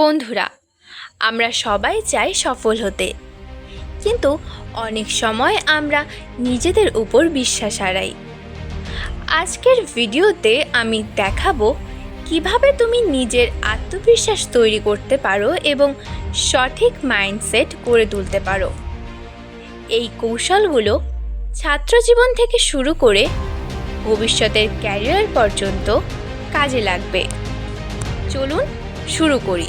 বন্ধুরা, আমরা সবাই চাই সফল হতে, কিন্তু অনেক সময় আমরা নিজেদের উপর বিশ্বাস হারাই। আজকের ভিডিওতে আমি দেখাবো কিভাবে তুমি নিজের আত্মবিশ্বাস তৈরি করতে পারো এবং সঠিক মাইন্ডসেট গড়ে তুলতে পারো। এই কৌশলগুলো ছাত্রজীবন থেকে শুরু করে ভবিষ্যতের ক্যারিয়ার পর্যন্ত কাজে লাগবে। চলুন শুরু করি।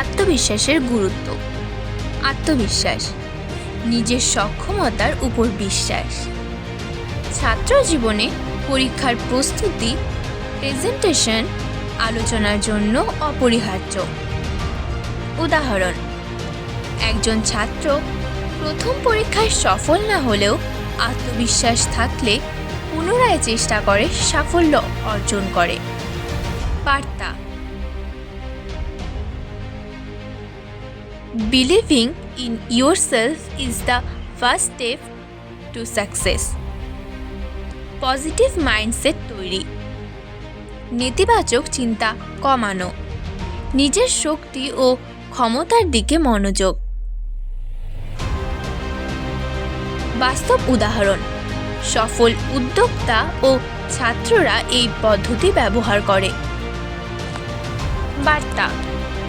আত্মবিশ্বাসের গুরুত্ব। আত্মবিশ্বাস নিজের সক্ষমতার উপর বিশ্বাস। ছাত্র জীবনে পরীক্ষার প্রস্তুতি, প্রেজেন্টেশন, আলোচনার জন্য অপরিহার্য। উদাহরণ: একজন ছাত্র প্রথম পরীক্ষায় সফল না হলেও আত্মবিশ্বাস থাকলে পুনরায় চেষ্টা করে সাফল্য অর্জন করে। বার্তা: Believing in yourself is the first step to success. Positive mindset তৈরি। নেতিবাচক চিন্তা কমানো। নিজের শক্তি ও ক্ষমতার দিকে মনোযোগ। বাস্তব উদাহরণ: সফল উদ্যোক্তা ও ছাত্ররা এই পদ্ধতি ব্যবহার করে। বার্তা: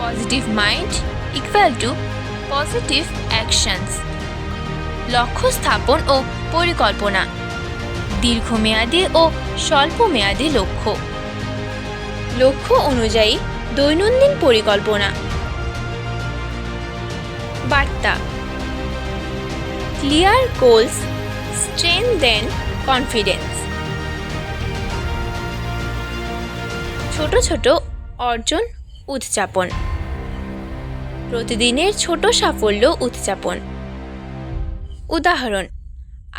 positive mind equal to positive actions. লক্ষ্য স্থাপন ও পরিকল্পনা। দীর্ঘমেয়াদী ও স্বল্পমেয়াদী লক্ষ্য। লক্ষ্য অনুযায়ী দৈনন্দিন পরিকল্পনা। বার্তা: ক্লিয়ার গোলস স্ট্রেংথেন কনফিডেন্স। ছোট ছোট অর্জন উদযাপন। প্রতিদিনের ছোট সাফল্য উদযাপন। উদাহরণ: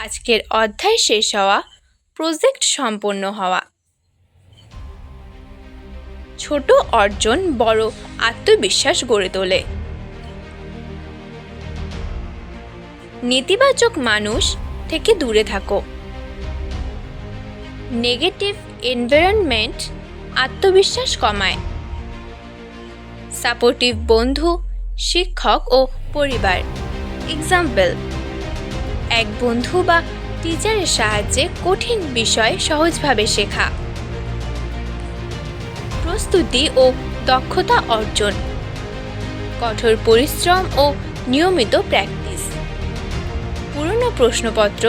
আজকের অধ্যায় শেষ হওয়া, প্রজেক্ট সম্পন্ন হওয়া। ছোট অর্জন বড় আত্মবিশ্বাস গড়ে তোলে। নেতিবাচক মানুষ থেকে দূরে থাকো। নেগেটিভ এনভায়রনমেন্ট আত্মবিশ্বাস কমায়। সাপোর্টিভ বন্ধু, শিক্ষক ও পরিবার। এক্সাম্পল: এক বন্ধু বা টিচারের সাহায্যে কঠিন বিষয় সহজভাবে শেখা। প্রস্তুতি ও দক্ষতা অর্জন। কঠোর পরিশ্রম ও নিয়মিত প্র্যাকটিস। পুরনো প্রশ্নপত্র,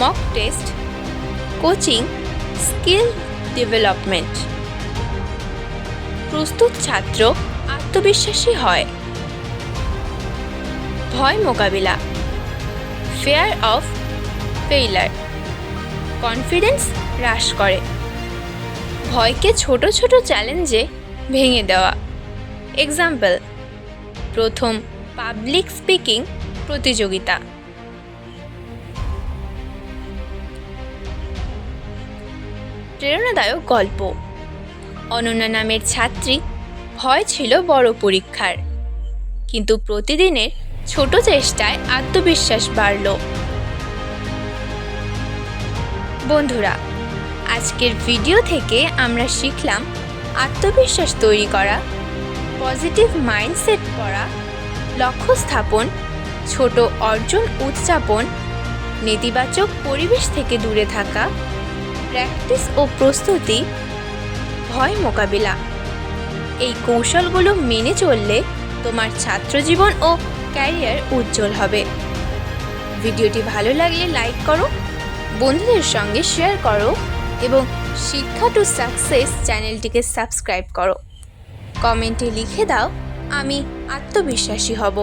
mock test, coaching, skill development. প্রস্তুত ছাত্র আত্মবিশ্বাসী হয়। ভয় মোকাবিলা। ফিয়ার অফ ফেইলার কনফিডেন্স হ্রাস করে। ভয়কে ছোট ছোট চ্যালেঞ্জে ভেঙে দেওয়া। এক্সাম্পল: প্রথম পাবলিক স্পিকিং প্রতিযোগিতা। প্রেরণাদায়ক গল্প। অনন্যা নামের ছাত্রী ভয় ছিল বড় পরীক্ষার, কিন্তু প্রতিদিনের ছোট চেষ্টায় আত্মবিশ্বাস বাড়ল। বন্ধুরা, আজকের ভিডিও থেকে আমরা শিখলাম আত্মবিশ্বাস তৈরি করা, পজিটিভ মাইন্ডসেট করা, লক্ষ্য স্থাপন, ছোট অর্জন উদযাপন, নেতিবাচক পরিবেশ থেকে দূরে থাকা, প্র্যাকটিস ও প্রস্তুতি, ভয় মোকাবিলা। এই কৌশলগুলো মেনে চললে তোমার ছাত্রজীবন ও ক্যারিয়ার উজ্জ্বল হবে। ভিডিওটি ভালো লাগলে লাইক করো, বন্ধুদের সঙ্গে শেয়ার করো এবং শিক্ষা টু সাকসেস চ্যানেলটিকে সাবস্ক্রাইব করো। কমেন্টে লিখে দাও, আমি আত্মবিশ্বাসী হব।